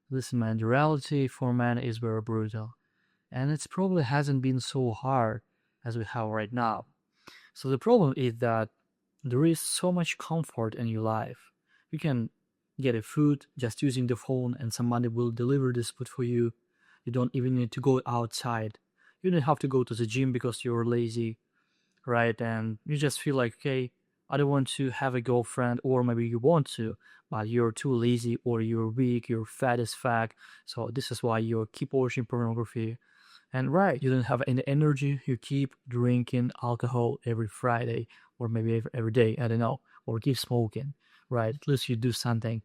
Listen, man, the reality for man is very brutal, and it probably hasn't been so hard as we have right now. So the problem is that there is so much comfort in your life. You can get a food just using the phone, and somebody will deliver this food for you. You don't even need to go outside. You don't have to go to the gym because you're lazy, right? And you just feel like, okay, I don't want to have a girlfriend, or maybe you want to, but you're too lazy, or you're weak, you're fat as fuck. So this is why you keep watching pornography. And right, you don't have any energy, you keep drinking alcohol every Friday, or maybe every day, I don't know, or keep smoking, right? At least you do something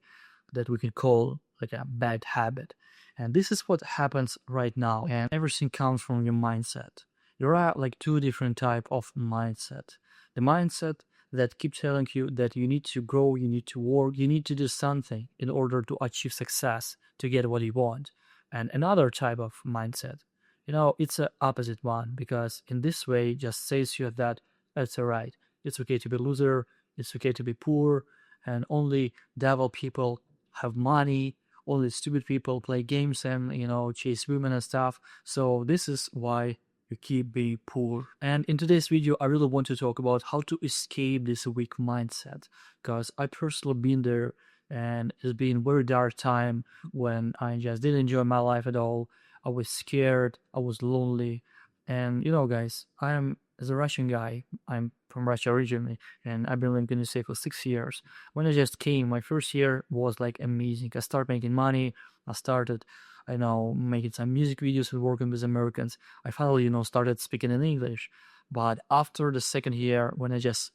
that we can call like a bad habit. And this is what happens right now, and everything comes from your mindset. There are like two different type of mindset. The mindset that keep telling you that you need to grow, you need to work, you need to do something in order to achieve success, to get what you want. And another type of mindset, it's a opposite one, because in this way just says you that it's alright. It's okay to be loser, it's okay to be poor, and only devil people have money, only stupid people play games and chase women and stuff. So this is why you keep being poor. And in today's video, I really want to talk about how to escape this weak mindset, because I personally been there, and it's been very dark time when I just didn't enjoy my life at all. I was scared, I was lonely, and guys, I am as a Russian guy. I'm from Russia originally, and I've been living in the USA for 6 years. When I just came, my first year was like amazing. I started making money. I started, making some music videos and working with Americans. I finally, started speaking in English. But after the second year, when I just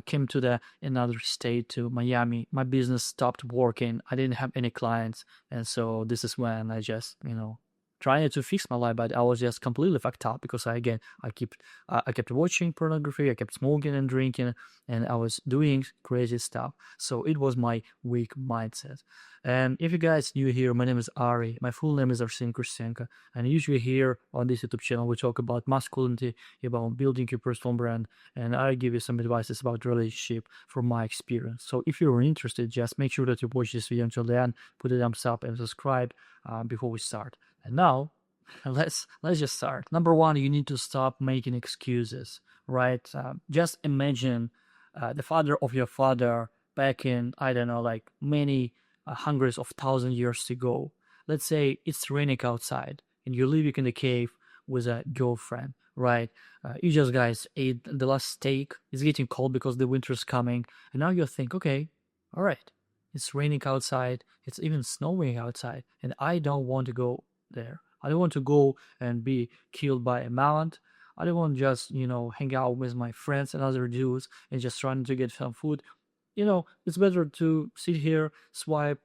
came to the another state, to Miami, my business stopped working. I didn't have any clients, and so this is when I just, trying to fix my life, but I was just completely fucked up, because I kept watching pornography, I kept smoking and drinking, and I was doing crazy stuff. So it was my weak mindset. And if you guys new here, my name is Ari. My full name is Arsen Kursenko, and usually here on this YouTube channel we talk about masculinity, about building your personal brand, and I give you some advices about relationship from my experience. So if you're interested, just make sure that you watch this video until the end, put a thumbs up and subscribe before we start. And now, let's just start. Number one, you need to stop making excuses, right? Just imagine the father of your father back in, I don't know, like many hundreds of thousand years ago. Let's say it's raining outside and you're living in the cave with a girlfriend, right? You just guys ate the last steak. It's getting cold because the winter's coming, and now you think, okay, all right, it's raining outside. It's even snowing outside, and I don't want to go there. I don't want to go and be killed by a mount. I don't want to just, hang out with my friends and other dudes and just trying to get some food. It's better to sit here, swipe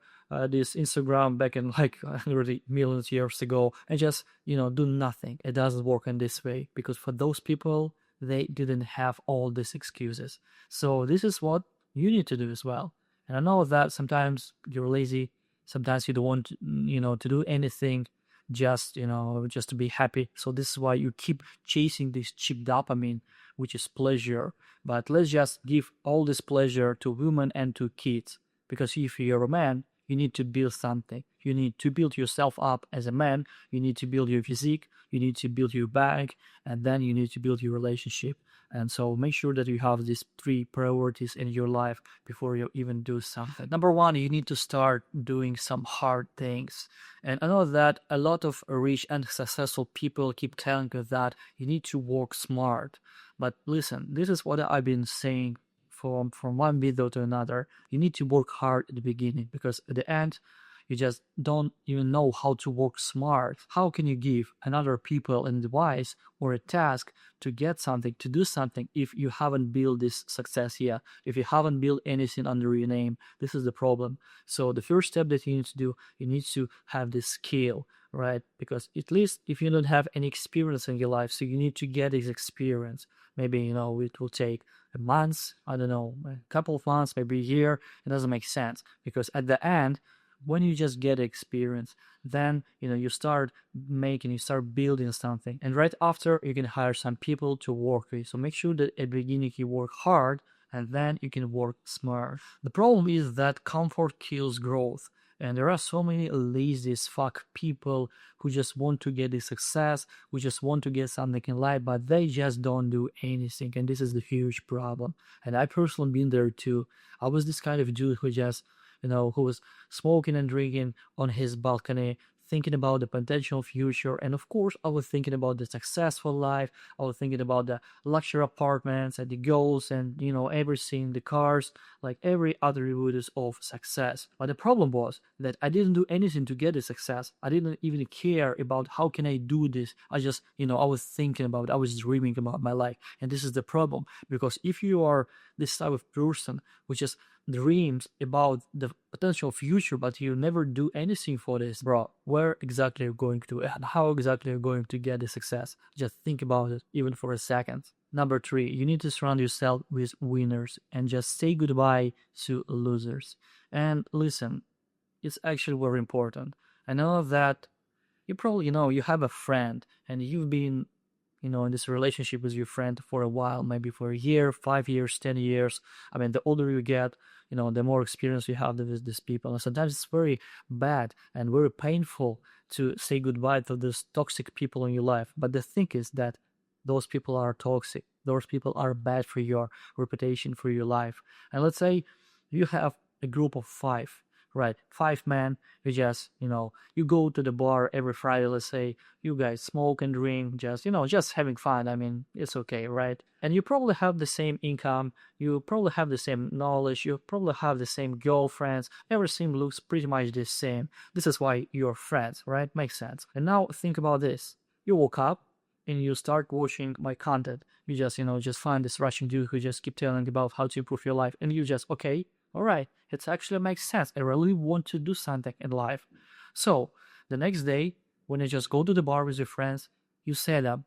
this Instagram back in like 100 million years ago, and just, do nothing. It doesn't work in this way, because for those people, they didn't have all these excuses. So this is what you need to do as well. And I know that sometimes you're lazy, sometimes you don't want to, to do anything, just to be happy. So this is why you keep chasing this cheap dopamine, which is pleasure. But let's just give all this pleasure to women and to kids, because if you're a man, you need to build something. You need to build yourself up as a man. You need to build your physique. You need to build your bag, and then you need to build your relationship. And so make sure that you have these three priorities in your life before you even do something. Number one, you need to start doing some hard things. And I know that a lot of rich and successful people keep telling you that you need to work smart. But listen, this is what I've been saying from one video to another. You need to work hard at the beginning, because at the end, you just don't even know how to work smart. How can you give another people an advice or a task to get something, to do something, if you haven't built this success yet, if you haven't built anything under your name? This is the problem. So the first step that you need to do, you need to have this skill, right? Because at least if you don't have any experience in your life, so you need to get this experience. Maybe, it will take a month, I don't know, a couple of months, maybe a year. It doesn't make sense, because at the end, when you just get experience, then you start building something, and right after you can hire some people to work with. So make sure that at the beginning you work hard, and then you can work smart. The problem is that comfort kills growth, And there are so many lazy as fuck people who just want to get the success, who just want to get something in life, but they just don't do anything. And this is the huge problem. And I personally been there too. I was this kind of dude who just, who was smoking and drinking on his balcony, thinking about the potential future. And of course, I was thinking about the successful life. I was thinking about the luxury apartments and the goals and, everything, the cars, like every other attribute of success. But the problem was that I didn't do anything to get the success. I didn't even care about how can I do this. I just, I was thinking about it. I was dreaming about my life. And this is the problem. Because if you are this type of person who just dreams about the potential future, but you never do anything for this, bro, where exactly you're going to and how exactly you're going to get the success? Just think about it, even for a second. Number 3, you need to surround yourself with winners and just say goodbye to losers. And listen, it's actually very important. I know that you probably, you have a friend and you've been, in this relationship with your friend for a while, maybe for a year, 5 years, 10 years. I mean, the older you get, the more experience you have with these people. And sometimes it's very bad and very painful to say goodbye to these toxic people in your life. But the thing is that those people are toxic. Those people are bad for your reputation, for your life. And let's say you have a group of 5, right? 5 men. You just, you go to the bar every Friday. Let's say you guys smoke and drink, just having fun. I mean, it's okay, right? And you probably have the same income. You probably have the same knowledge. You probably have the same girlfriends. Everything looks pretty much the same. This is why you're friends, right? Makes sense. And now think about this. You woke up and you start watching my content. You just find this Russian dude who just keep telling about how to improve your life. And you just, okay, all right, it actually makes sense. I really want to do something in life. So the next day, when you just go to the bar with your friends, you say them,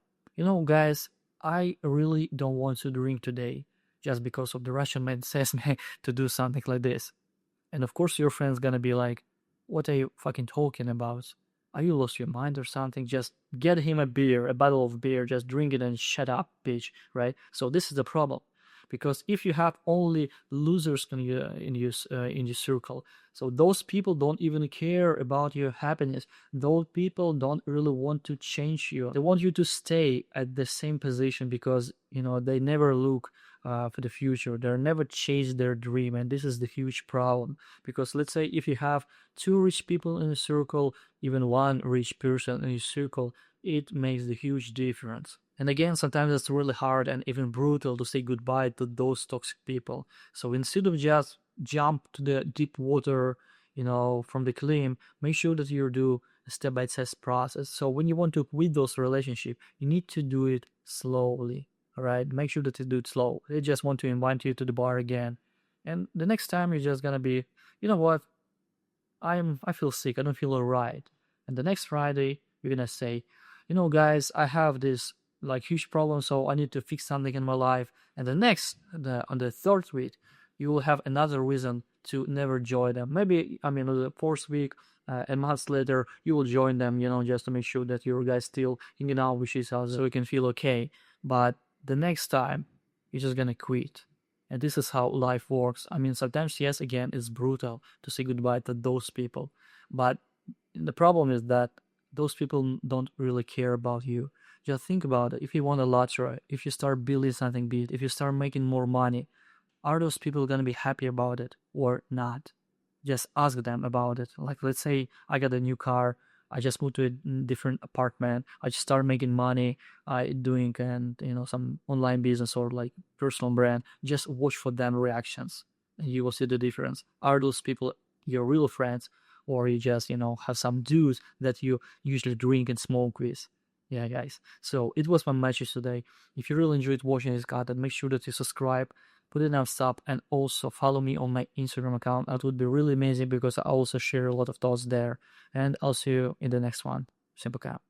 guys, I really don't want to drink today just because of the Russian man says me to do something like this. And of course, your friend's gonna be like, what are you fucking talking about? Are you lost your mind or something? Just get him a beer, a bottle of beer, just drink it and shut up, bitch, right? So this is the problem. Because if you have only losers in your circle, so those people don't even care about your happiness. Those people don't really want to change you. They want you to stay at the same position because they never look for the future. They never chase their dream, and this is the huge problem. Because let's say if you have 2 rich people in a circle, even 1 rich person in your circle, it makes the huge difference. And again, sometimes it's really hard and even brutal to say goodbye to those toxic people. So instead of just jump to the deep water, from the claim, make sure that you do a step-by-step process. So when you want to quit those relationships, you need to do it slowly. All right, make sure that you do it slow. They just want to invite you to the bar again, and the next time you're just gonna be, you know what? I feel sick. I don't feel alright. And the next Friday, you're gonna say, guys, I have this like huge problem, so I need to fix something in my life. And on the 3rd week, you will have another reason to never join them. Maybe on the 4th week, a month later, you will join them, just to make sure that your guys still hanging out with each other, so you can feel okay. But the next time, you're just gonna quit. And this is how life works. Sometimes, yes, again, it's brutal to say goodbye to those people. But the problem is that those people don't really care about you. Just think about it. If you won a lottery, if you start building something big, if you start making more money, are those people going to be happy about it or not? Just ask them about it. Like, let's say I got a new car. I just moved to a different apartment. I just started making money, doing and some online business or like personal brand. Just watch for them reactions, and you will see the difference. Are those people your real friends, or you just have some dudes that you usually drink and smoke with? Yeah, guys. So it was my message today. If you really enjoyed watching this content, make sure that you subscribe, put it thumbs up, and also follow me on my Instagram account. That would be really amazing because I also share a lot of thoughts there. And I'll see you in the next one. Simple cap.